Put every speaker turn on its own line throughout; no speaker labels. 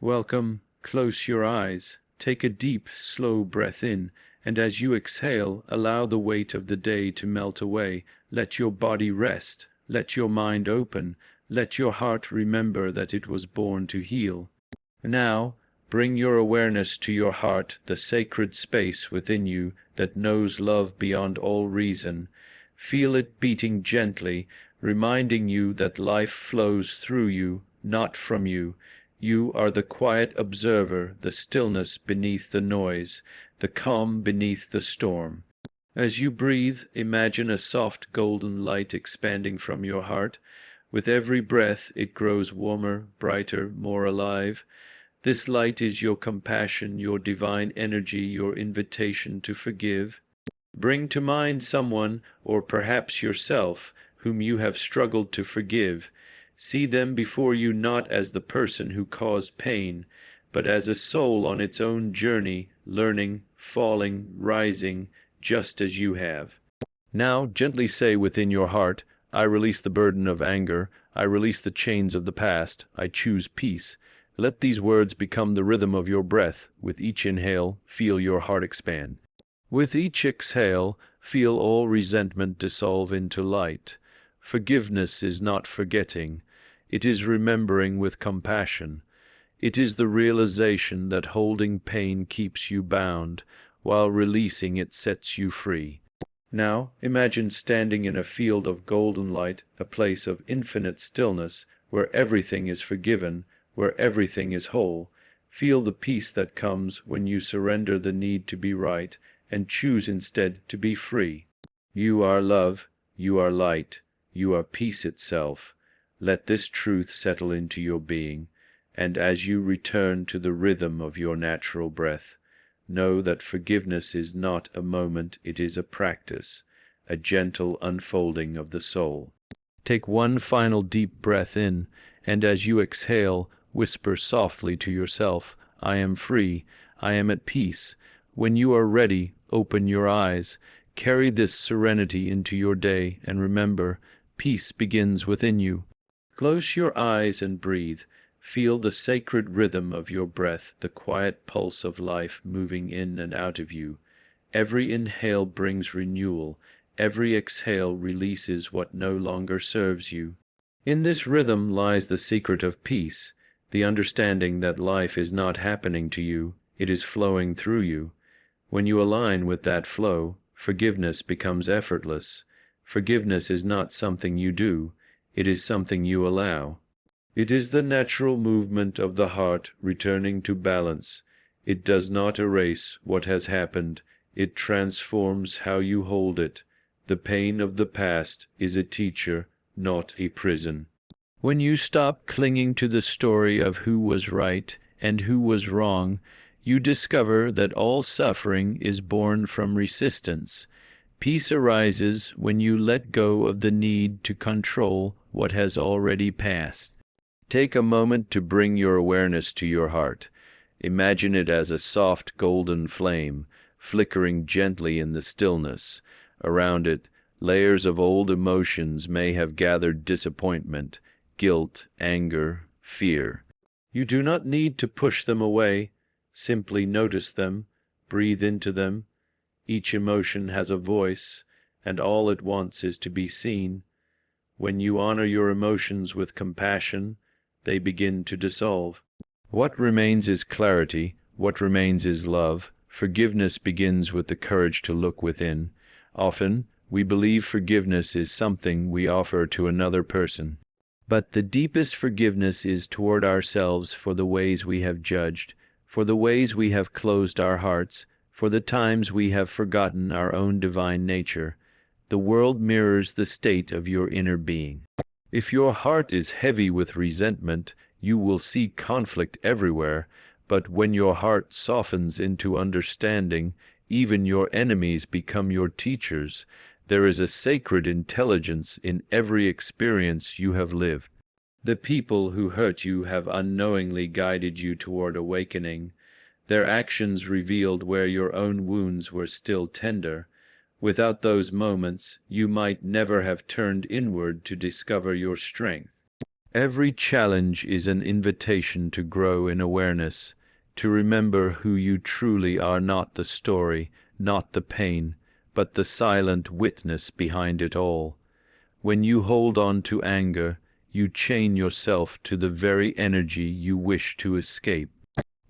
Welcome. Close your eyes. Take a deep, slow breath in, and as you exhale, allow the weight of the day to melt away. Let your body rest. Let your mind open. Let your heart remember that it was born to heal. Now, bring your awareness to your heart, the sacred space within you that knows love beyond all reason. Feel it beating gently, reminding you that life flows through you, not from you. You are the quiet observer, the stillness beneath the noise, the calm beneath the storm. As you breathe, imagine a soft golden light expanding from your heart. With every breath, it grows warmer, brighter, more alive. This light is your compassion, your divine energy, your invitation to forgive. Bring to mind someone, or perhaps yourself, whom you have struggled to forgive. See them before you not as the person who caused pain, but as a soul on its own journey, learning, falling, rising, just as you have. Now gently say within your heart, I release the burden of anger, I release the chains of the past, I choose peace. Let these words become the rhythm of your breath. With each inhale, feel your heart expand. With each exhale, feel all resentment dissolve into light. Forgiveness is not forgetting. It is remembering with compassion. It is the realization that holding pain keeps you bound, while releasing it sets you free. Now, imagine standing in a field of golden light, a place of infinite stillness, where everything is forgiven, where everything is whole. Feel the peace that comes when you surrender the need to be right, and choose instead to be free. You are love, you are light, you are peace itself. Let this truth settle into your being, and as you return to the rhythm of your natural breath, know that forgiveness is not a moment, it is a practice, a gentle unfolding of the soul. Take one final deep breath in, and as you exhale, whisper softly to yourself, I am free, I am at peace. When you are ready, open your eyes. Carry this serenity into your day, and remember, peace begins within you. Close your eyes and breathe. Feel the sacred rhythm of your breath, the quiet pulse of life moving in and out of you. Every inhale brings renewal. Every exhale releases what no longer serves you. In this rhythm lies the secret of peace, the understanding that life is not happening to you, it is flowing through you. When you align with that flow, forgiveness becomes effortless. Forgiveness is not something you do, it is something you allow. It is the natural movement of the heart returning to balance. It does not erase what has happened, it transforms how you hold it. The pain of the past is a teacher, not a prison. When you stop clinging to the story of who was right and who was wrong, you discover that all suffering is born from resistance. Peace arises when you let go of the need to control what has already passed. Take a moment to bring your awareness to your heart. Imagine it as a soft golden flame, flickering gently in the stillness. Around it, layers of old emotions may have gathered: disappointment, guilt, anger, fear. You do not need to push them away. Simply notice them, breathe into them. Each emotion has a voice, and all it wants is to be seen. When you honor your emotions with compassion, they begin to dissolve. What remains is clarity, what remains is love. Forgiveness begins with the courage to look within. Often, we believe forgiveness is something we offer to another person. But the deepest forgiveness is toward ourselves for the ways we have judged, for the ways we have closed our hearts, for the times we have forgotten our own divine nature. The world mirrors the state of your inner being. If your heart is heavy with resentment, you will see conflict everywhere, but when your heart softens into understanding, even your enemies become your teachers. There is a sacred intelligence in every experience you have lived. The people who hurt you have unknowingly guided you toward awakening. Their actions revealed where your own wounds were still tender. Without those moments, you might never have turned inward to discover your strength. Every challenge is an invitation to grow in awareness, to remember who you truly are, not the story, not the pain, but the silent witness behind it all. When you hold on to anger, you chain yourself to the very energy you wish to escape.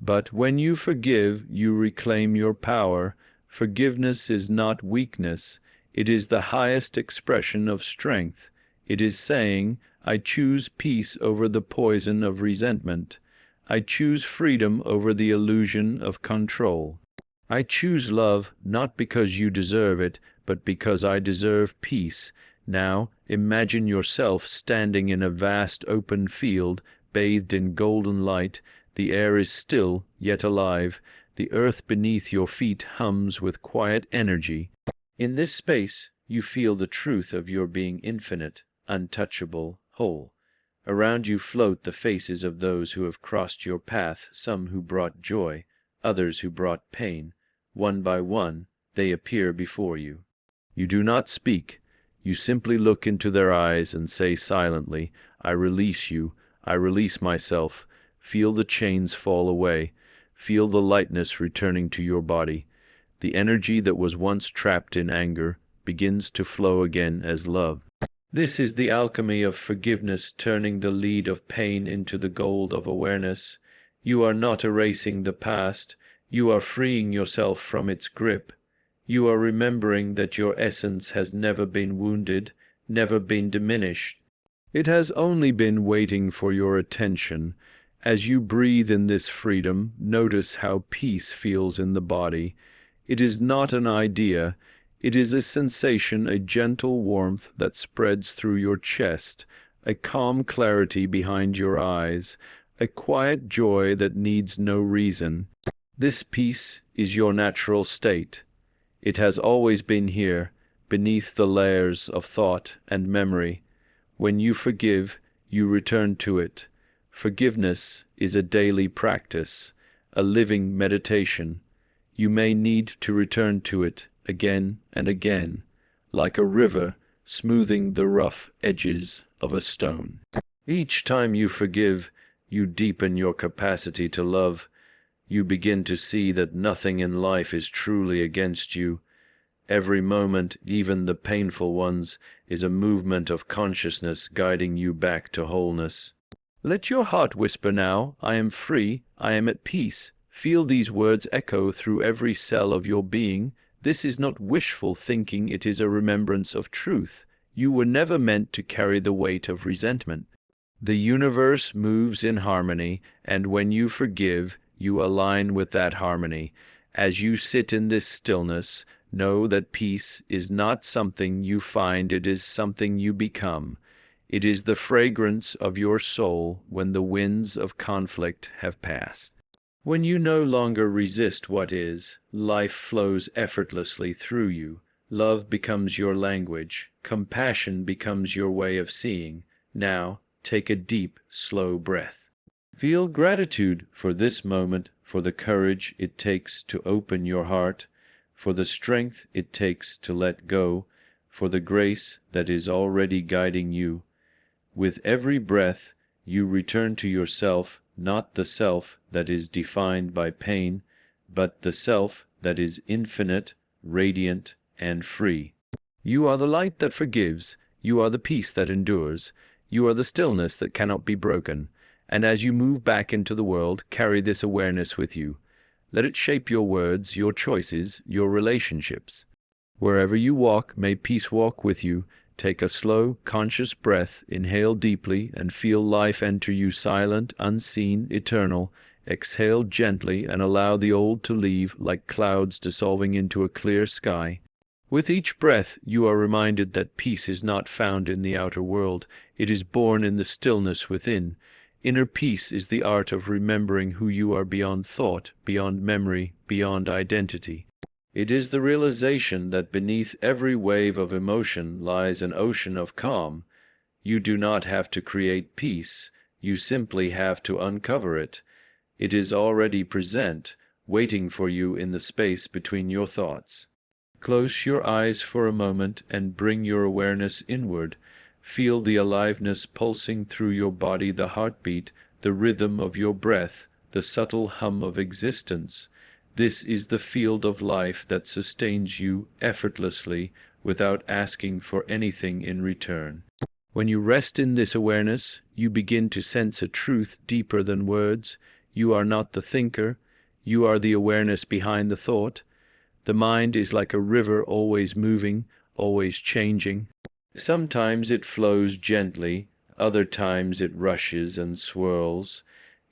But when you forgive, you reclaim your power. Forgiveness is not weakness, it is the highest expression of strength. It is saying, I choose peace over the poison of resentment. I choose freedom over the illusion of control. I choose love not because you deserve it, but because I deserve peace. Now, imagine yourself standing in a vast open field, bathed in golden light. The air is still, yet alive. The earth beneath your feet hums with quiet energy. In this space, you feel the truth of your being infinite, untouchable, whole. Around you float the faces of those who have crossed your path, some who brought joy, others who brought pain. One by one, they appear before you. You do not speak. You simply look into their eyes and say silently, I release you, I release myself. Feel the chains fall away. Feel the lightness returning to your body. The energy that was once trapped in anger begins to flow again as love. This is the alchemy of forgiveness, turning the lead of pain into the gold of awareness. You are not erasing the past. You are freeing yourself from its grip. You are remembering that your essence has never been wounded, never been diminished. It has only been waiting for your attention. As you breathe in this freedom, notice how peace feels in the body. It is not an idea. It is a sensation, a gentle warmth that spreads through your chest, a calm clarity behind your eyes, a quiet joy that needs no reason. This peace is your natural state. It has always been here, beneath the layers of thought and memory. When you forgive, you return to it. Forgiveness is a daily practice, a living meditation. You may need to return to it again and again, like a river smoothing the rough edges of a stone. Each time you forgive, you deepen your capacity to love. You begin to see that nothing in life is truly against you. Every moment, even the painful ones, is a movement of consciousness guiding you back to wholeness. Let your heart whisper now, I am free, I am at peace. Feel these words echo through every cell of your being. This is not wishful thinking, it is a remembrance of truth. You were never meant to carry the weight of resentment. The universe moves in harmony, and when you forgive, you align with that harmony. As you sit in this stillness, know that peace is not something you find, it is something you become. It is the fragrance of your soul when the winds of conflict have passed. When you no longer resist what is, life flows effortlessly through you. Love becomes your language. Compassion becomes your way of seeing. Now, take a deep, slow breath. Feel gratitude for this moment, for the courage it takes to open your heart, for the strength it takes to let go, for the grace that is already guiding you. With every breath, you return to yourself, not the self that is defined by pain, but the self that is infinite, radiant, and free. You are the light that forgives. You are the peace that endures. You are the stillness that cannot be broken. And as you move back into the world, carry this awareness with you. Let it shape your words, your choices, your relationships. Wherever you walk, may peace walk with you. Take a slow, conscious breath, inhale deeply, and feel life enter you silent, unseen, eternal. Exhale gently and allow the old to leave, like clouds dissolving into a clear sky. With each breath, you are reminded that peace is not found in the outer world. It is born in the stillness within. Inner peace is the art of remembering who you are beyond thought, beyond memory, beyond identity. It is the realization that beneath every wave of emotion lies an ocean of calm. You do not have to create peace. You simply have to uncover it. It is already present, waiting for you in the space between your thoughts. Close your eyes for a moment and bring your awareness inward. Feel the aliveness pulsing through your body, the heartbeat, the rhythm of your breath, the subtle hum of existence. This is the field of life that sustains you effortlessly without asking for anything in return. When you rest in this awareness, you begin to sense a truth deeper than words. You are not the thinker, you are the awareness behind the thought. The mind is like a river, always moving, always changing. Sometimes it flows gently, other times it rushes and swirls.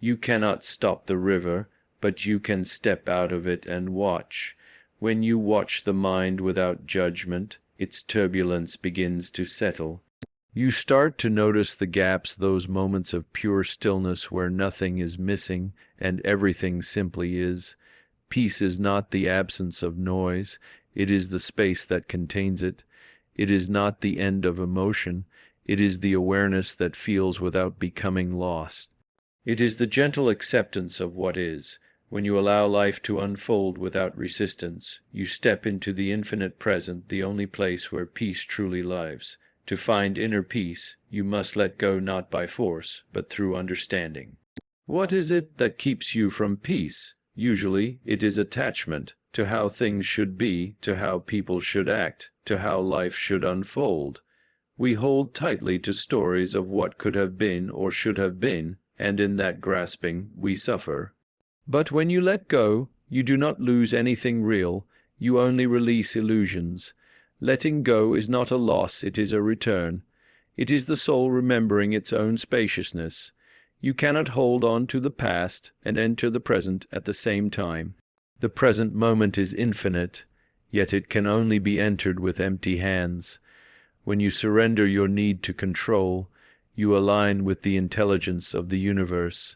You cannot stop the river, but you can step out of it and watch. When you watch the mind without judgment, its turbulence begins to settle. You start to notice the gaps, those moments of pure stillness where nothing is missing and everything simply is. Peace is not the absence of noise, it is the space that contains it. It is not the end of emotion, it is the awareness that feels without becoming lost. It is the gentle acceptance of what is. When you allow life to unfold without resistance, you step into the infinite present, the only place where peace truly lives. To find inner peace, you must let go not by force, but through understanding. What is it that keeps you from peace? Usually, it is attachment to how things should be, to how people should act, to how life should unfold. We hold tightly to stories of what could have been or should have been, and in that grasping, we suffer. But when you let go, you do not lose anything real, you only release illusions. Letting go is not a loss, it is a return. It is the soul remembering its own spaciousness. You cannot hold on to the past and enter the present at the same time. The present moment is infinite, yet it can only be entered with empty hands. When you surrender your need to control, you align with the intelligence of the universe,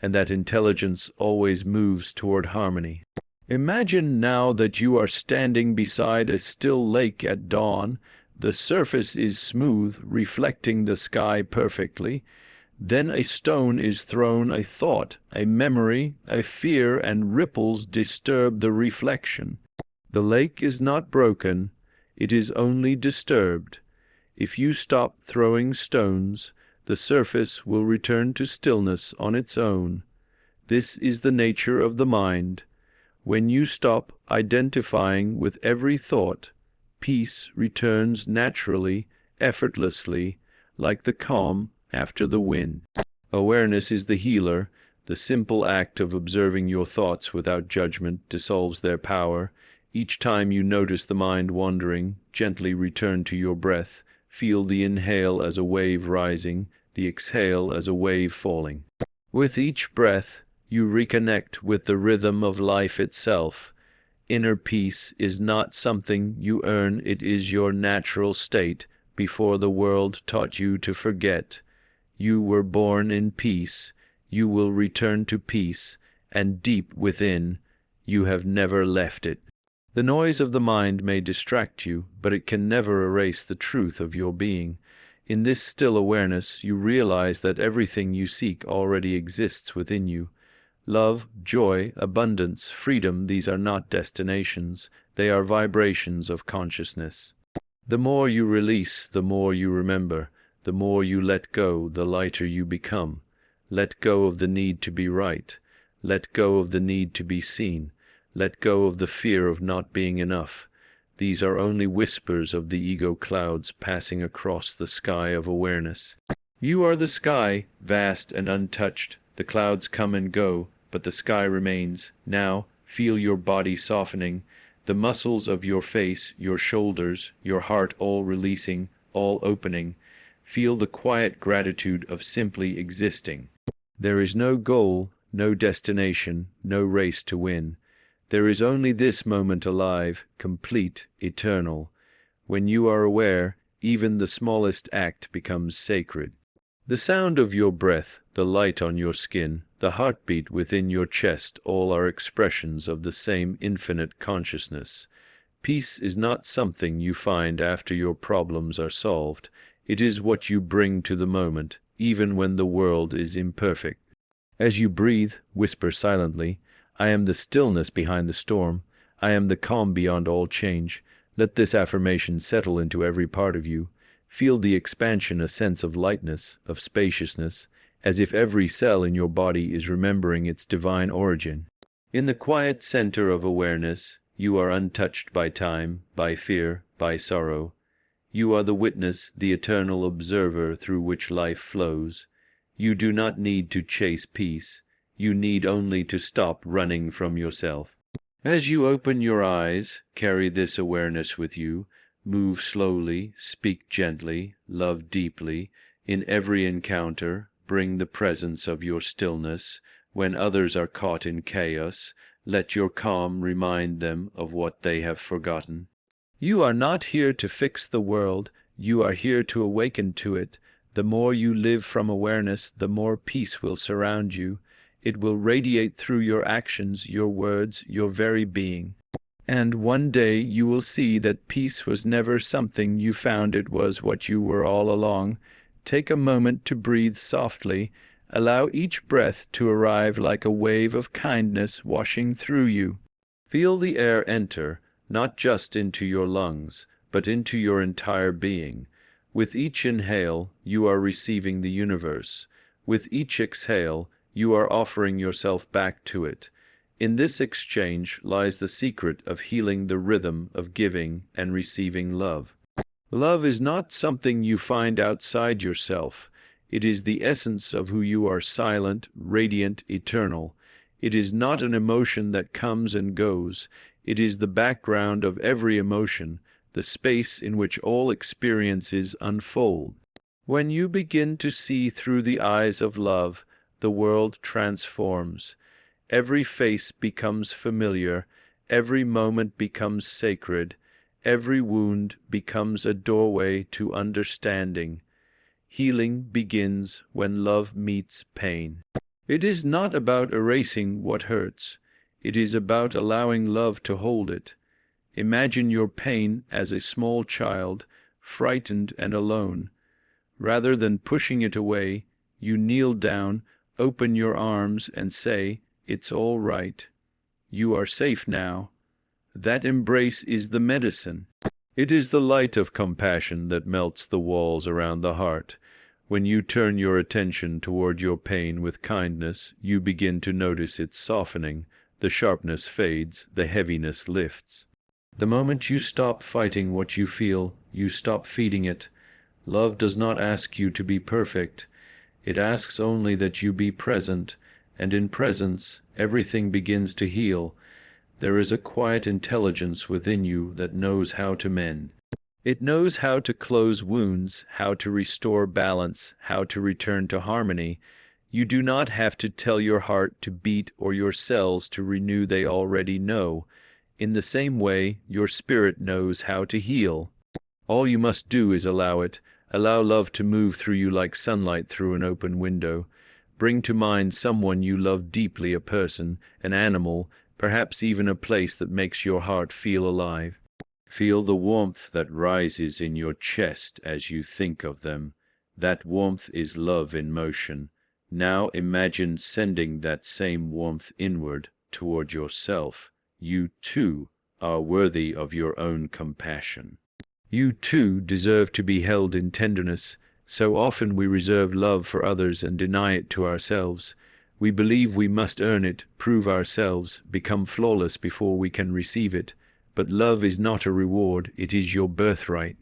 and that intelligence always moves toward harmony. Imagine now that you are standing beside a still lake at dawn. The surface is smooth, reflecting the sky perfectly. Then a stone is thrown, a thought, a memory, a fear, and ripples disturb the reflection. The lake is not broken, it is only disturbed. If you stop throwing stones, the surface will return to stillness on its own. This is the nature of the mind. When you stop identifying with every thought, peace returns naturally, effortlessly, like the calm after the wind. Awareness is the healer. The simple act of observing your thoughts without judgment dissolves their power. Each time you notice the mind wandering, gently return to your breath. Feel the inhale as a wave rising, the exhale as a wave falling. With each breath, you reconnect with the rhythm of life itself. Inner peace is not something you earn, it is your natural state before the world taught you to forget. You were born in peace, you will return to peace, and deep within, you have never left it. The noise of the mind may distract you, but it can never erase the truth of your being. In this still awareness, you realize that everything you seek already exists within you. Love, joy, abundance, freedom, these are not destinations, they are vibrations of consciousness. The more you release, the more you remember. The more you let go, the lighter you become. Let go of the need to be right. Let go of the need to be seen. Let go of the fear of not being enough. These are only whispers of the ego clouds passing across the sky of awareness. You are the sky, vast and untouched. The clouds come and go, but the sky remains. Now, feel your body softening, the muscles of your face, your shoulders, your heart all releasing, all opening. Feel the quiet gratitude of simply existing. There is no goal, no destination, no race to win. There is only this moment alive, complete, eternal. When you are aware, even the smallest act becomes sacred. The sound of your breath, the light on your skin, the heartbeat within your chest, all are expressions of the same infinite consciousness. Peace is not something you find after your problems are solved. It is what you bring to the moment, even when the world is imperfect. As you breathe, whisper silently, I am the stillness behind the storm. I am the calm beyond all change. Let this affirmation settle into every part of you. Feel the expansion, a sense of lightness, of spaciousness, as if every cell in your body is remembering its divine origin. In the quiet center of awareness, you are untouched by time, by fear, by sorrow. You are the witness, the eternal observer through which life flows. You do not need to chase peace. You need only to stop running from yourself. As you open your eyes, carry this awareness with you. Move slowly, speak gently, love deeply. In every encounter, bring the presence of your stillness. When others are caught in chaos, let your calm remind them of what they have forgotten. You are not here to fix the world. You are here to awaken to it. The more you live from awareness, the more peace will surround you. It will radiate through your actions, your words, your very being. And one day you will see that peace was never something you found, it was what you were all along. Take a moment to breathe softly. Allow each breath to arrive like a wave of kindness washing through you. Feel the air enter, not just into your lungs, but into your entire being. With each inhale, you are receiving the universe. With each exhale, you are offering yourself back to it. In this exchange lies the secret of healing, the rhythm of giving and receiving love. Love is not something you find outside yourself. It is the essence of who you are, silent, radiant, eternal. It is not an emotion that comes and goes. It is the background of every emotion, the space in which all experiences unfold. When you begin to see through the eyes of love, the world transforms. Every face becomes familiar, every moment becomes sacred, every wound becomes a doorway to understanding. Healing begins when love meets pain. It is not about erasing what hurts. It is about allowing love to hold it. Imagine your pain as a small child, frightened and alone. Rather than pushing it away, you kneel down, open your arms, and say, "It's all right. You are safe now." That embrace is the medicine. It is the light of compassion that melts the walls around the heart. When you turn your attention toward your pain with kindness, you begin to notice its softening. The sharpness fades, the heaviness lifts. The moment you stop fighting what you feel, you stop feeding it. Love does not ask you to be perfect. It asks only that you be present, and in presence, everything begins to heal. There is a quiet intelligence within you that knows how to mend. It knows how to close wounds, how to restore balance, how to return to harmony. You do not have to tell your heart to beat or your cells to renew, they already know. In the same way, your spirit knows how to heal. All you must do is allow it. Allow love to move through you like sunlight through an open window. Bring to mind someone you love deeply, a person, an animal, perhaps even a place that makes your heart feel alive. Feel the warmth that rises in your chest as you think of them. That warmth is love in motion. Now imagine sending that same warmth inward toward yourself. You, too, are worthy of your own compassion. You, too, deserve to be held in tenderness. So often we reserve love for others and deny it to ourselves. We believe we must earn it, prove ourselves, become flawless before we can receive it. But love is not a reward, it is your birthright.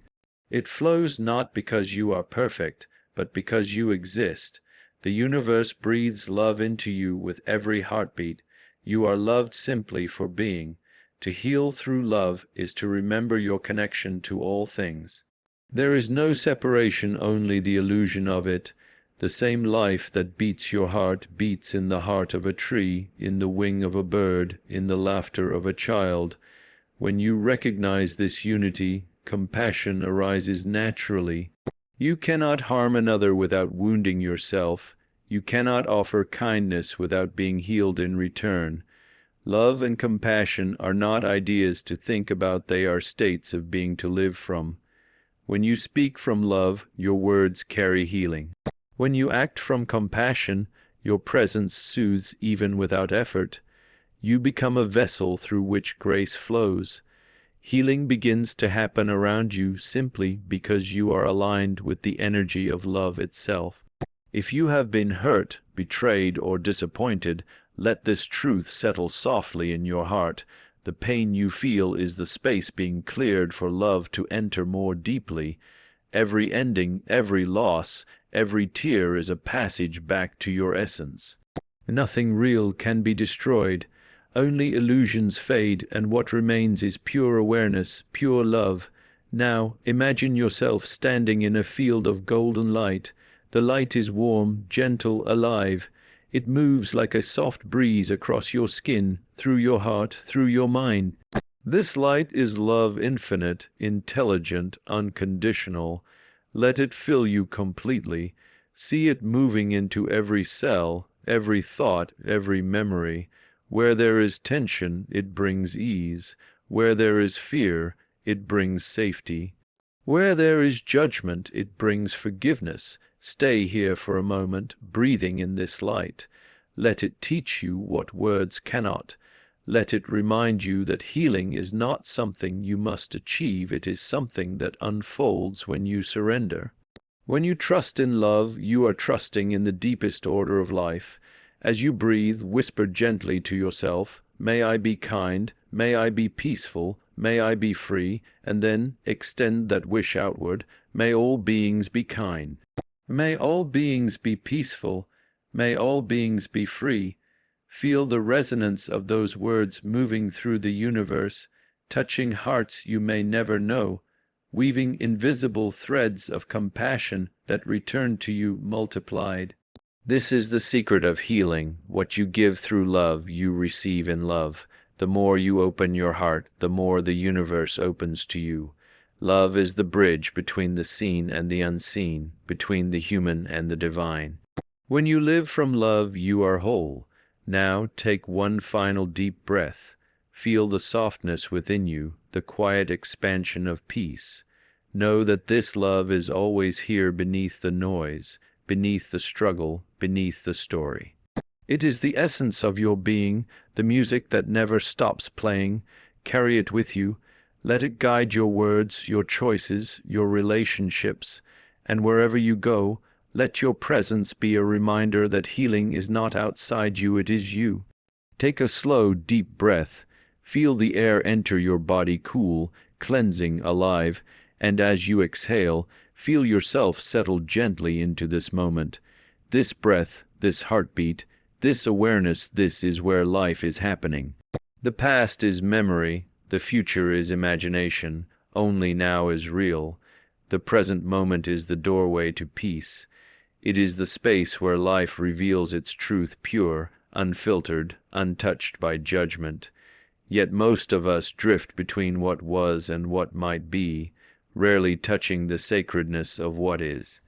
It flows not because you are perfect, but because you exist. The universe breathes love into you with every heartbeat. You are loved simply for being. To heal through love is to remember your connection to all things. There is no separation, only the illusion of it. The same life that beats your heart beats in the heart of a tree, in the wing of a bird, in the laughter of a child. When you recognize this unity, compassion arises naturally. You cannot harm another without wounding yourself. You cannot offer kindness without being healed in return. Love and compassion are not ideas to think about, they are states of being to live from. When you speak from love, your words carry healing. When you act from compassion, your presence soothes even without effort. You become a vessel through which grace flows. Healing begins to happen around you simply because you are aligned with the energy of love itself. If you have been hurt, betrayed, or disappointed, let this truth settle softly in your heart. The pain you feel is the space being cleared for love to enter more deeply. Every ending, every loss, every tear is a passage back to your essence. Nothing real can be destroyed. Only illusions fade, and what remains is pure awareness, pure love. Now, imagine yourself standing in a field of golden light. The light is warm, gentle, alive. It moves like a soft breeze across your skin, through your heart, through your mind. This light is love infinite, intelligent, unconditional. Let it fill you completely. See it moving into every cell, every thought, every memory. Where there is tension, it brings ease. Where there is fear, it brings safety. Where there is judgment, it brings forgiveness. Stay here for a moment, breathing in this light. Let it teach you what words cannot. Let it remind you that healing is not something you must achieve, it is something that unfolds when you surrender. When you trust in love, you are trusting in the deepest order of life. As you breathe, whisper gently to yourself, "May I be kind, may I be peaceful, may I be free," and then extend that wish outward. May all beings be kind. May all beings be peaceful. May all beings be free. Feel the resonance of those words moving through the universe, touching hearts you may never know, weaving invisible threads of compassion that return to you multiplied. This is the secret of healing. What you give through love, you receive in love. The more you open your heart, the more the universe opens to you. Love is the bridge between the seen and the unseen, between the human and the divine. When you live from love, you are whole. Now take one final deep breath. Feel the softness within you, the quiet expansion of peace. Know that this love is always here beneath the noise, beneath the struggle, beneath the story. It is the essence of your being, the music that never stops playing. Carry it with you. Let it guide your words, your choices, your relationships. And wherever you go, let your presence be a reminder that healing is not outside you, it is you. Take a slow, deep breath. Feel the air enter your body cool, cleansing, alive, and as you exhale, feel yourself settle gently into this moment. This breath, this heartbeat, this awareness, this is where life is happening. The past is memory, the future is imagination, only now is real. The present moment is the doorway to peace. It is the space where life reveals its truth pure, unfiltered, untouched by judgment. Yet most of us drift between what was and what might be, rarely touching the sacredness of what is.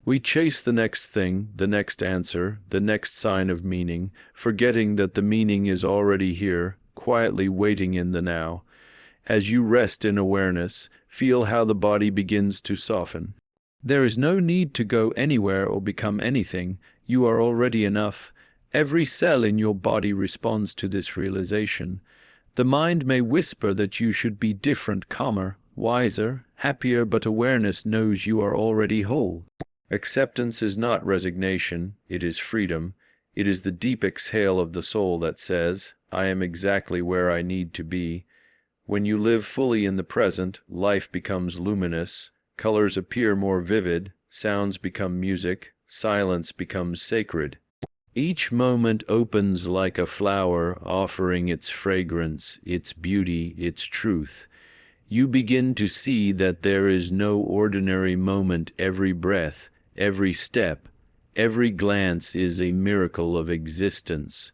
We chase the next thing, the next answer, the next sign of meaning, forgetting that the meaning is already here, quietly waiting in the now. As you rest in awareness, feel how the body begins to soften. There is no need to go anywhere or become anything. You are already enough. Every cell in your body responds to this realization. The mind may whisper that you should be different, calmer, wiser, happier, but awareness knows you are already whole. Acceptance is not resignation, it is freedom. It is the deep exhale of the soul that says, "I am exactly where I need to be." When you live fully in the present, life becomes luminous, colors appear more vivid, sounds become music, silence becomes sacred. Each moment opens like a flower, offering its fragrance, its beauty, its truth. You begin to see that there is no ordinary moment. Every breath, every step, every glance is a miracle of existence.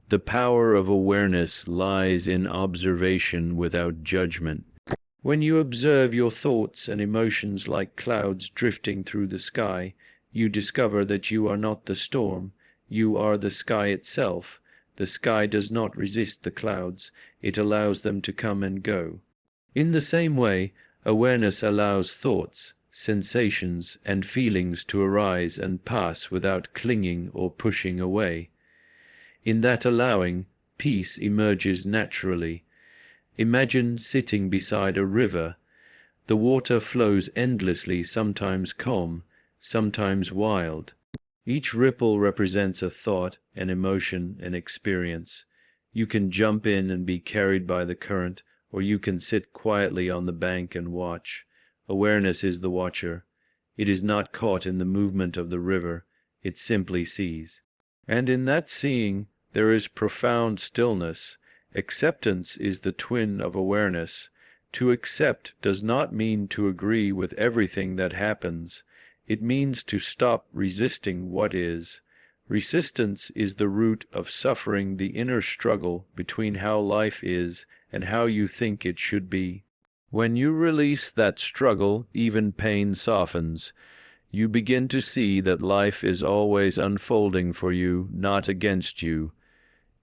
The power of awareness lies in observation without judgment. When you observe your thoughts and emotions like clouds drifting through the sky, you discover that you are not the storm. You are the sky itself. The sky does not resist the clouds. It allows them to come and go. In the same way, awareness allows thoughts, sensations, and feelings to arise and pass without clinging or pushing away. In that allowing, peace emerges naturally. Imagine sitting beside a river. The water flows endlessly, sometimes calm, sometimes wild. Each ripple represents a thought, an emotion, an experience. You can jump in and be carried by the current, or you can sit quietly on the bank and watch. Awareness is the watcher. It is not caught in the movement of the river. It simply sees. And in that seeing, there is profound stillness. Acceptance is the twin of awareness. To accept does not mean to agree with everything that happens. It means to stop resisting what is. Resistance is the root of suffering, the inner struggle between how life is and how you think it should be. When you release that struggle, even pain softens. You begin to see that life is always unfolding for you, not against you.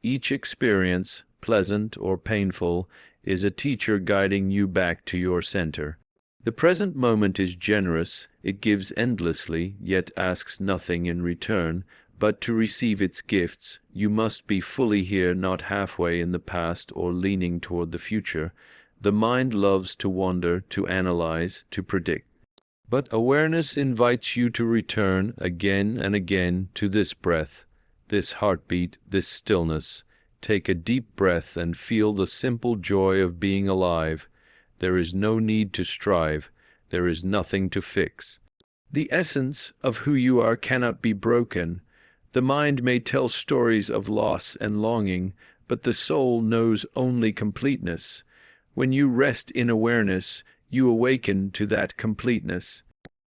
Each experience, pleasant or painful, is a teacher guiding you back to your center. The present moment is generous. It gives endlessly, yet asks nothing in return. But to receive its gifts, you must be fully here, not halfway in the past or leaning toward the future. The mind loves to wander, to analyze, to predict. But awareness invites you to return again and again to this breath, this heartbeat, this stillness. Take a deep breath and feel the simple joy of being alive. There is no need to strive. There is nothing to fix. The essence of who you are cannot be broken. The mind may tell stories of loss and longing, but the soul knows only completeness. When you rest in awareness, you awaken to that completeness.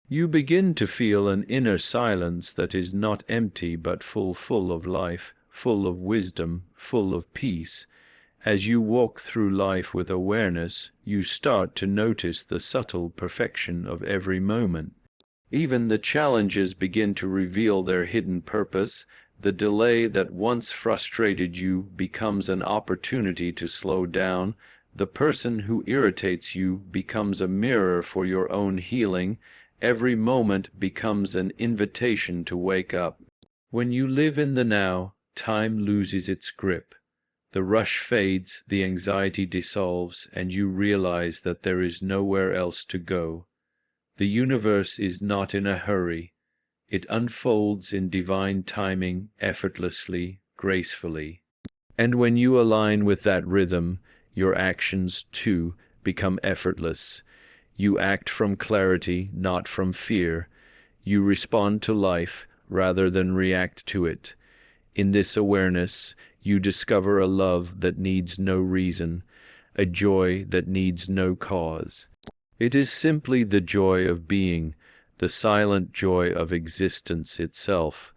You begin to feel an inner silence that is not empty but full of life, full of wisdom, full of peace. As you walk through life with awareness, you start to notice the subtle perfection of every moment. Even the challenges begin to reveal their hidden purpose. The delay that once frustrated you becomes an opportunity to slow down. The person who irritates you becomes a mirror for your own healing. Every moment becomes an invitation to wake up. When you live in the now, time loses its grip. The rush fades, the anxiety dissolves, and you realize that there is nowhere else to go. The universe is not in a hurry. It unfolds in divine timing, effortlessly, gracefully. And when you align with that rhythm, your actions, too, become effortless. You act from clarity, not from fear. You respond to life rather than react to it. In this awareness, you discover a love that needs no reason, a joy that needs no cause. It is simply the joy of being, the silent joy of existence itself.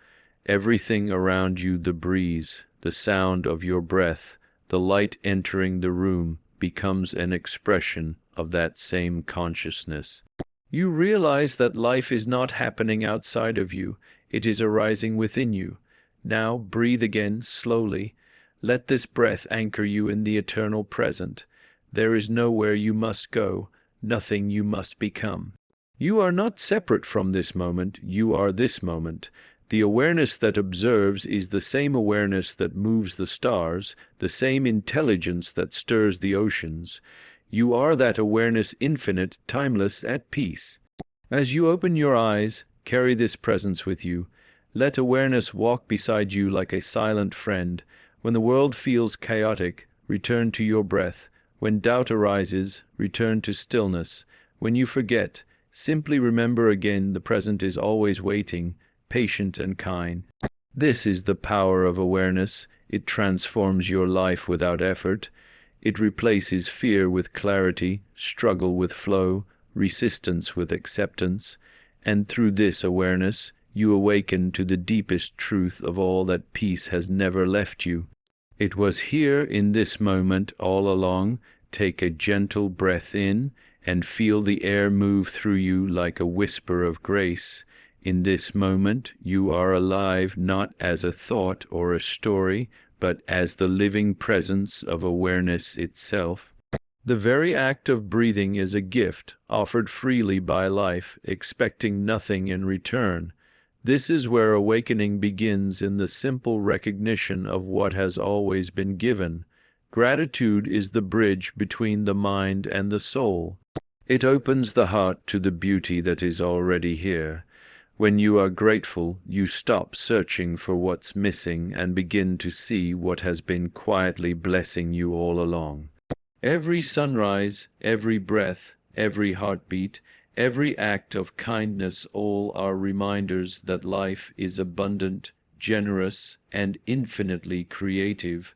Everything around you, the breeze, the sound of your breath, the light entering the room, becomes an expression of that same consciousness. You realize that life is not happening outside of you, it is arising within you. Now breathe again slowly. Let this breath anchor you in the eternal present. There is nowhere you must go, nothing you must become. You are not separate from this moment, you are this moment. The awareness that observes is the same awareness that moves the stars, the same intelligence that stirs the oceans. You are that awareness, infinite, timeless, at peace. As you open your eyes, carry this presence with you. Let awareness walk beside you like a silent friend. When the world feels chaotic, return to your breath. When doubt arises, return to stillness. When you forget, simply remember again the present is always waiting, patient and kind. This is the power of awareness. It transforms your life without effort. It replaces fear with clarity, struggle with flow, resistance with acceptance. And through this awareness, you awaken to the deepest truth of all, that peace has never left you. It was here in this moment all along. Take a gentle breath in and feel the air move through you like a whisper of grace. In this moment, you are alive not as a thought or a story, but as the living presence of awareness itself. The very act of breathing is a gift offered freely by life, expecting nothing in return. This is where awakening begins, in the simple recognition of what has always been given. Gratitude is the bridge between the mind and the soul. It opens the heart to the beauty that is already here. When you are grateful, you stop searching for what's missing and begin to see what has been quietly blessing you all along. Every sunrise, every breath, every heartbeat, every act of kindness, all are reminders that life is abundant, generous, and infinitely creative.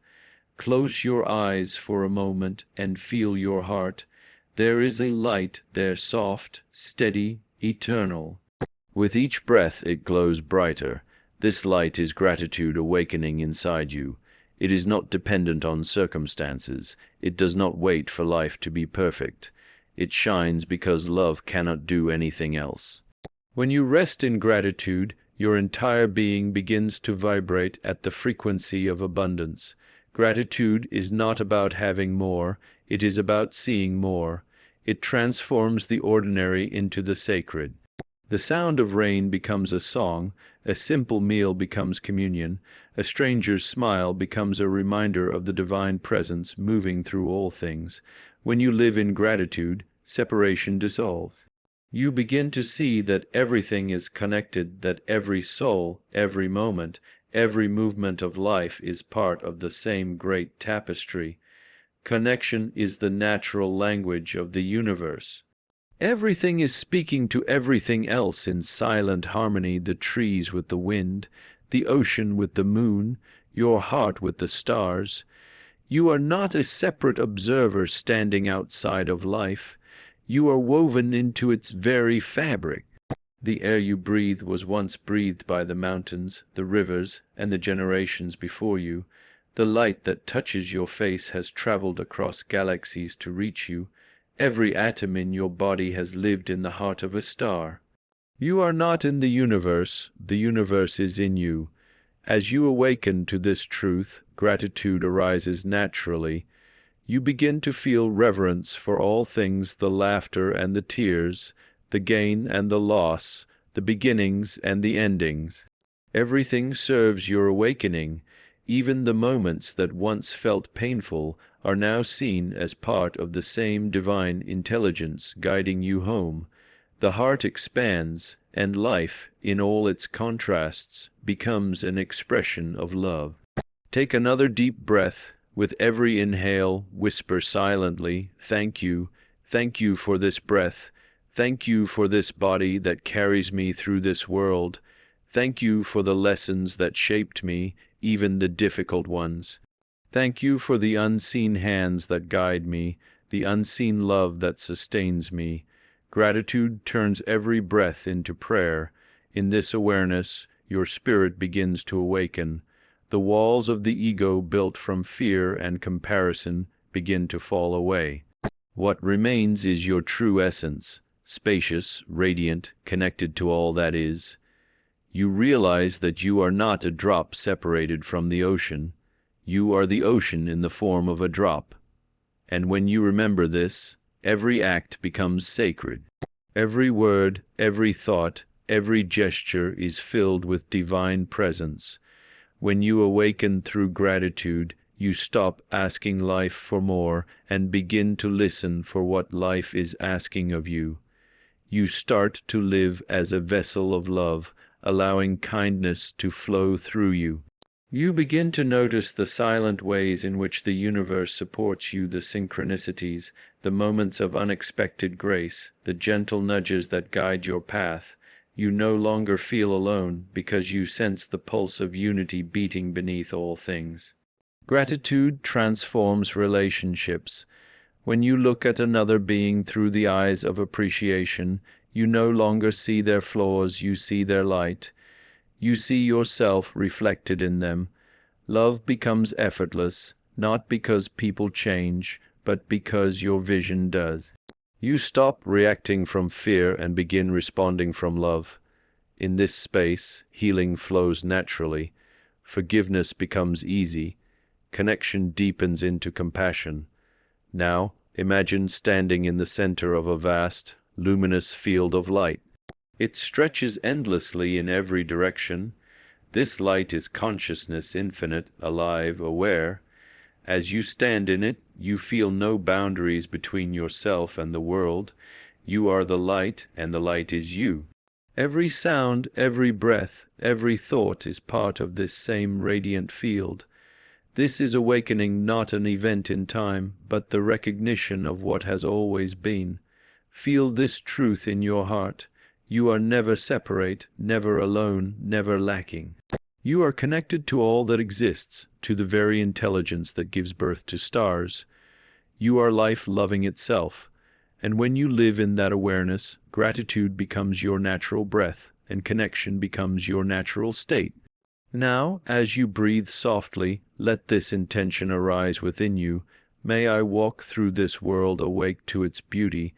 Close your eyes for a moment and feel your heart. There is a light there, soft, steady, eternal. With each breath it glows brighter. This light is gratitude awakening inside you. It is not dependent on circumstances. It does not wait for life to be perfect. It shines because love cannot do anything else. When you rest in gratitude, your entire being begins to vibrate at the frequency of abundance. Gratitude is not about having more, it is about seeing more. It transforms the ordinary into the sacred. The sound of rain becomes a song, a simple meal becomes communion, a stranger's smile becomes a reminder of the divine presence moving through all things. When you live in gratitude, separation dissolves. You begin to see that everything is connected, that every soul, every moment, every movement of life is part of the same great tapestry. Connection is the natural language of the universe. Everything is speaking to everything else in silent harmony, the trees with the wind, the ocean with the moon, your heart with the stars. You are not a separate observer standing outside of life. You are woven into its very fabric. The air you breathe was once breathed by the mountains, the rivers, and the generations before you. The light that touches your face has traveled across galaxies to reach you. Every atom in your body has lived in the heart of a star. You are not in the universe is in you. As you awaken to this truth, gratitude arises naturally. You begin to feel reverence for all things, the laughter and the tears, the gain and the loss, the beginnings and the endings. Everything serves your awakening. Even the moments that once felt painful are now seen as part of the same divine intelligence guiding you home. The heart expands, and life, in all its contrasts, becomes an expression of love. Take another deep breath. With every inhale, whisper silently, thank you for this breath. Thank you for this body that carries me through this world. Thank you for the lessons that shaped me, even the difficult ones. Thank you for the unseen hands that guide me, the unseen love that sustains me. Gratitude turns every breath into prayer. In this awareness, your spirit begins to awaken. The walls of the ego built from fear and comparison begin to fall away. What remains is your true essence, spacious, radiant, connected to all that is. You realize that you are not a drop separated from the ocean. You are the ocean in the form of a drop. And when you remember this, every act becomes sacred. Every word, every thought, every gesture is filled with divine presence. When you awaken through gratitude, you stop asking life for more and begin to listen for what life is asking of you. You start to live as a vessel of love, allowing kindness to flow through you. You begin to notice the silent ways in which the universe supports you, the synchronicities, the moments of unexpected grace, the gentle nudges that guide your path. You no longer feel alone because you sense the pulse of unity beating beneath all things. Gratitude transforms relationships. When you look at another being through the eyes of appreciation, you no longer see their flaws, you see their light. You see yourself reflected in them. Love becomes effortless, not because people change, but because your vision does. You stop reacting from fear and begin responding from love. In this space, healing flows naturally. Forgiveness becomes easy. Connection deepens into compassion. Now, imagine standing in the center of a vast, luminous field of light. It stretches endlessly in every direction. This light is consciousness, infinite, alive, aware. As you stand in it, you feel no boundaries between yourself and the world. You are the light, and the light is you. Every sound, every breath, every thought is part of this same radiant field. This is awakening, not an event in time, but the recognition of what has always been. Feel this truth in your heart. You are never separate, never alone, never lacking. You are connected to all that exists, to the very intelligence that gives birth to stars. You are life loving itself. And when you live in that awareness, gratitude becomes your natural breath, and connection becomes your natural state. Now, as you breathe softly, let this intention arise within you. May I walk through this world awake to its beauty.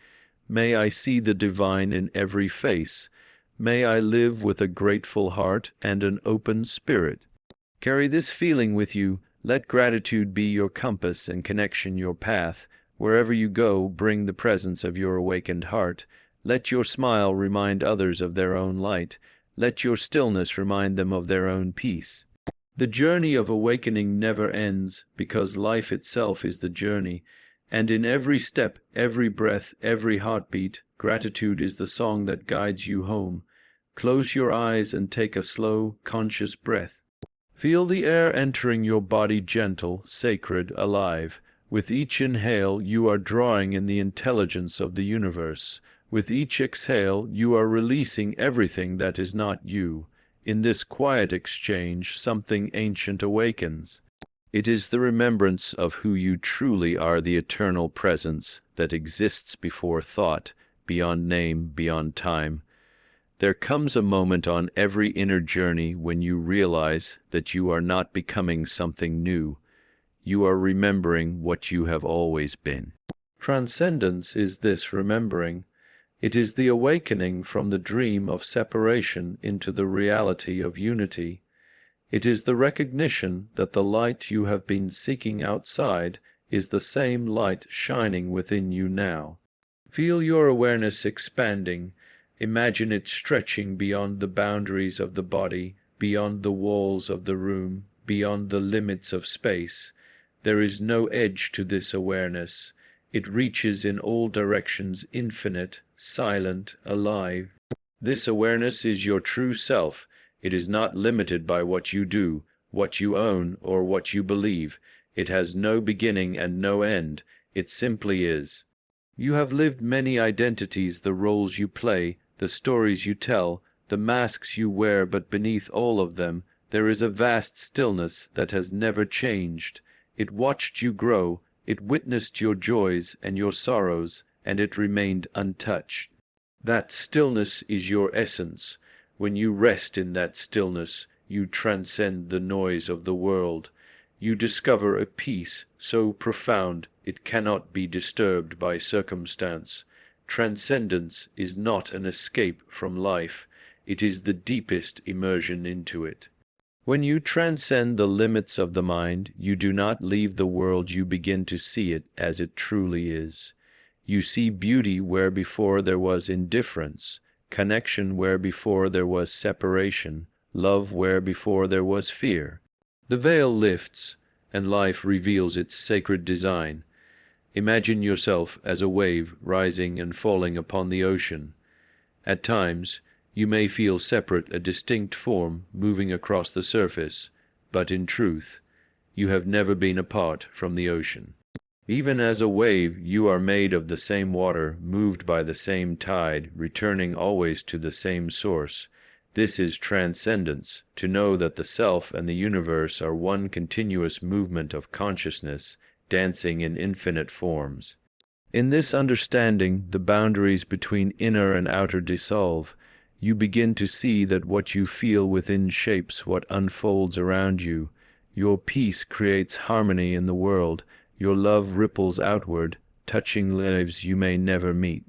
May I see the divine in every face. May I live with a grateful heart and an open spirit. Carry this feeling with you. Let gratitude be your compass and connection your path. Wherever you go, bring the presence of your awakened heart. Let your smile remind others of their own light. Let your stillness remind them of their own peace. The journey of awakening never ends, because life itself is the journey. And in every step, every breath, every heartbeat, gratitude is the song that guides you home. Close your eyes and take a slow, conscious breath. Feel the air entering your body, gentle, sacred, alive. With each inhale, you are drawing in the intelligence of the universe. With each exhale, you are releasing everything that is not you. In this quiet exchange, something ancient awakens. It is the remembrance of who you truly are, the eternal presence that exists before thought, beyond name, beyond time. There comes a moment on every inner journey when you realize that you are not becoming something new. You are remembering what you have always been. Transcendence is this remembering. It is the awakening from the dream of separation into the reality of unity. It is the recognition that the light you have been seeking outside is the same light shining within you now. Feel your awareness expanding. Imagine it stretching beyond the boundaries of the body, beyond the walls of the room, beyond the limits of space. There is no edge to this awareness. It reaches in all directions, infinite, silent, alive. This awareness is your true self. It is not limited by what you do, what you own, or what you believe. It has no beginning and no end. It simply is. You have lived many identities, the roles you play, the stories you tell, the masks you wear, but beneath all of them, there is a vast stillness that has never changed. It watched you grow, it witnessed your joys and your sorrows, and it remained untouched. That stillness is your essence. When you rest in that stillness, you transcend the noise of the world. You discover a peace so profound it cannot be disturbed by circumstance. Transcendence is not an escape from life. It is the deepest immersion into it. When you transcend the limits of the mind, you do not leave the world, you begin to see it as it truly is. You see beauty where before there was indifference, connection where before there was separation, love where before there was fear. The veil lifts, and life reveals its sacred design. Imagine yourself as a wave rising and falling upon the ocean. At times, you may feel separate, a distinct form moving across the surface, but in truth, you have never been apart from the ocean. Even as a wave, you are made of the same water, moved by the same tide, returning always to the same source. This is transcendence, to know that the self and the universe are one continuous movement of consciousness, dancing in infinite forms. In this understanding, the boundaries between inner and outer dissolve. You begin to see that what you feel within shapes what unfolds around you. Your peace creates harmony in the world. Your love ripples outward, touching lives you may never meet.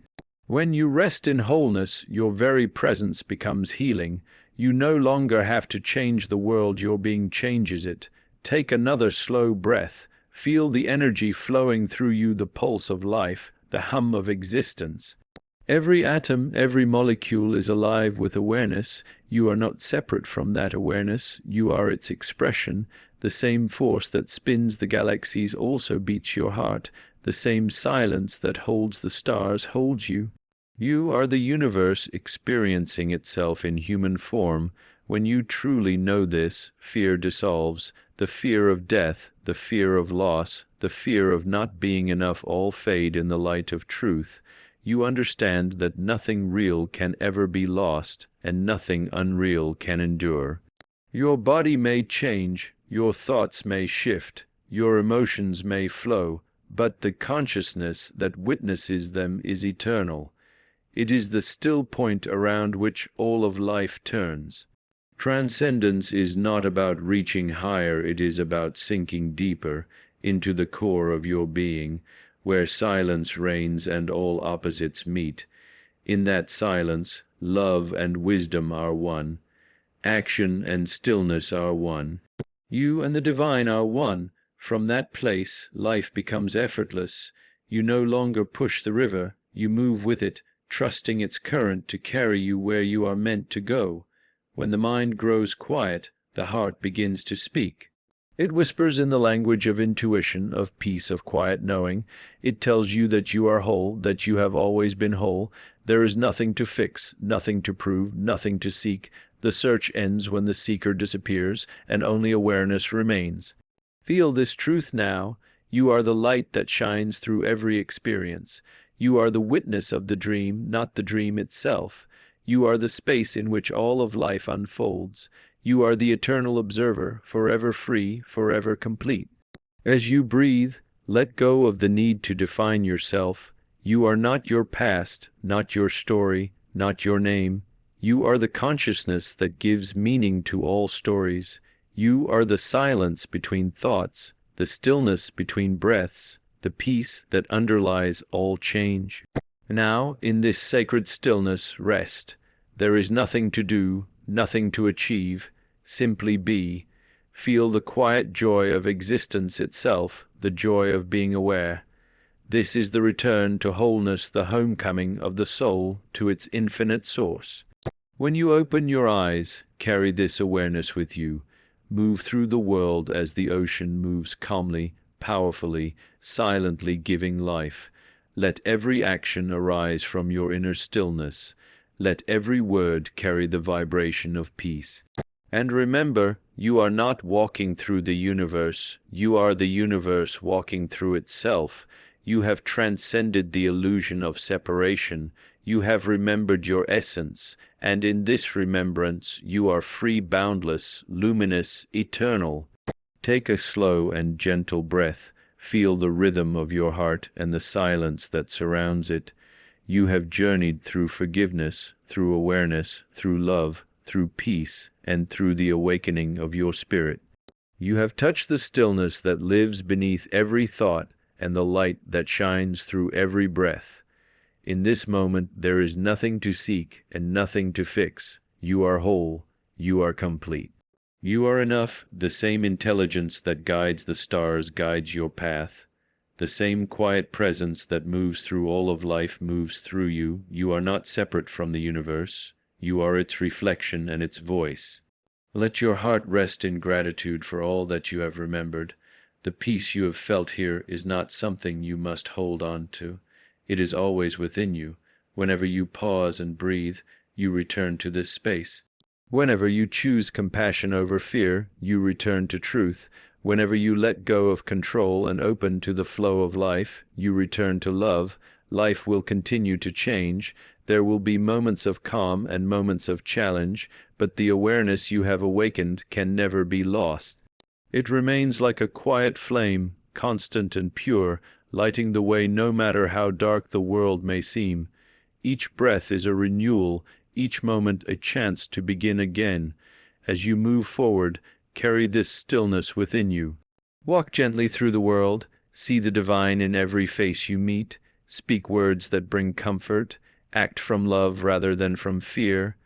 When you rest in wholeness, your very presence becomes healing. You no longer have to change the world, your being changes it. Take another slow breath. Feel the energy flowing through you, the pulse of life, the hum of existence. Every atom, every molecule is alive with awareness. You are not separate from that awareness. You are its expression. The same force that spins the galaxies also beats your heart. The same silence that holds the stars holds you. You are the universe experiencing itself in human form. When you truly know this, fear dissolves. The fear of death, the fear of loss, the fear of not being enough all fade in the light of truth. You understand that nothing real can ever be lost, and nothing unreal can endure. Your body may change, your thoughts may shift, your emotions may flow, but the consciousness that witnesses them is eternal. It is the still point around which all of life turns. Transcendence is not about reaching higher, it is about sinking deeper into the core of your being, where silence reigns and all opposites meet. In that silence, love and wisdom are one. Action and stillness are one. You and the divine are one. From that place, life becomes effortless. You no longer push the river, you move with it, trusting its current to carry you where you are meant to go. When the mind grows quiet, the heart begins to speak. It whispers in the language of intuition, of peace, of quiet knowing. It tells you that you are whole, that you have always been whole. There is nothing to fix, nothing to prove, nothing to seek. The search ends when the seeker disappears, and only awareness remains. Feel this truth now. You are the light that shines through every experience. You are the witness of the dream, not the dream itself. You are the space in which all of life unfolds. You are the eternal observer, forever free, forever complete. As you breathe, let go of the need to define yourself. You are not your past, not your story, not your name. You are the consciousness that gives meaning to all stories. You are the silence between thoughts, the stillness between breaths, the peace that underlies all change. Now, in this sacred stillness, rest. There is nothing to do, nothing to achieve. Simply be. Feel the quiet joy of existence itself, the joy of being aware. This is the return to wholeness, the homecoming of the soul to its infinite source. When you open your eyes, carry this awareness with you. Move through the world as the ocean moves calmly, powerfully, silently giving life. Let every action arise from your inner stillness. Let every word carry the vibration of peace. And remember, you are not walking through the universe. You are the universe walking through itself. You have transcended the illusion of separation. You have remembered your essence, and in this remembrance you are free, boundless, luminous, eternal. Take a slow and gentle breath. Feel the rhythm of your heart and the silence that surrounds it. You have journeyed through forgiveness, through awareness, through love, through peace, and through the awakening of your spirit. You have touched the stillness that lives beneath every thought and the light that shines through every breath. In this moment there is nothing to seek and nothing to fix. You are whole. You are complete. You are enough. The same intelligence that guides the stars guides your path. The same quiet presence that moves through all of life moves through you. You are not separate from the universe. You are its reflection and its voice. Let your heart rest in gratitude for all that you have remembered. The peace you have felt here is not something you must hold on to. It is always within you. Whenever you pause and breathe, you return to this space. Whenever you choose compassion over fear, you return to truth. Whenever you let go of control and open to the flow of life, you return to love. Life will continue to change. There will be moments of calm and moments of challenge, but the awareness you have awakened can never be lost. It remains like a quiet flame, constant and pure, lighting the way no matter how dark the world may seem. Each breath is a renewal, each moment a chance to begin again. As you move forward, carry this stillness within you. Walk gently through the world, see the divine in every face you meet, speak words that bring comfort, act from love rather than from fear.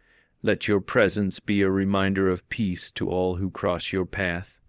Let your presence be a reminder of peace to all who cross your path.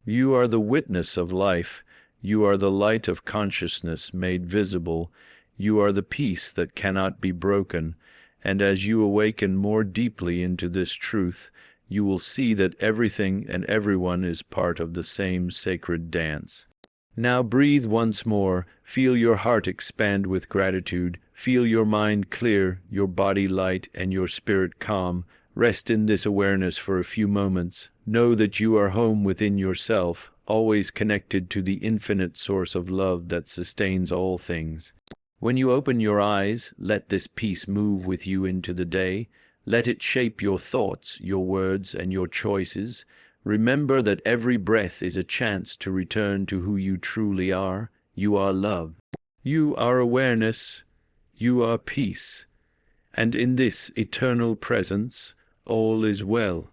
You are the witness of life. You are the light of consciousness made visible. You are the peace that cannot be broken. And as you awaken more deeply into this truth, you will see that everything and everyone is part of the same sacred dance. Now breathe once more, feel your heart expand with gratitude, feel your mind clear, your body light, and your spirit calm. Rest in this awareness for a few moments. Know that you are home within yourself, always connected to the infinite source of love that sustains all things. When you open your eyes, let this peace move with you into the day. Let it shape your thoughts, your words, and your choices. Remember that every breath is a chance to return to who you truly are. You are love. You are awareness. You are peace. And in this eternal presence, all is well.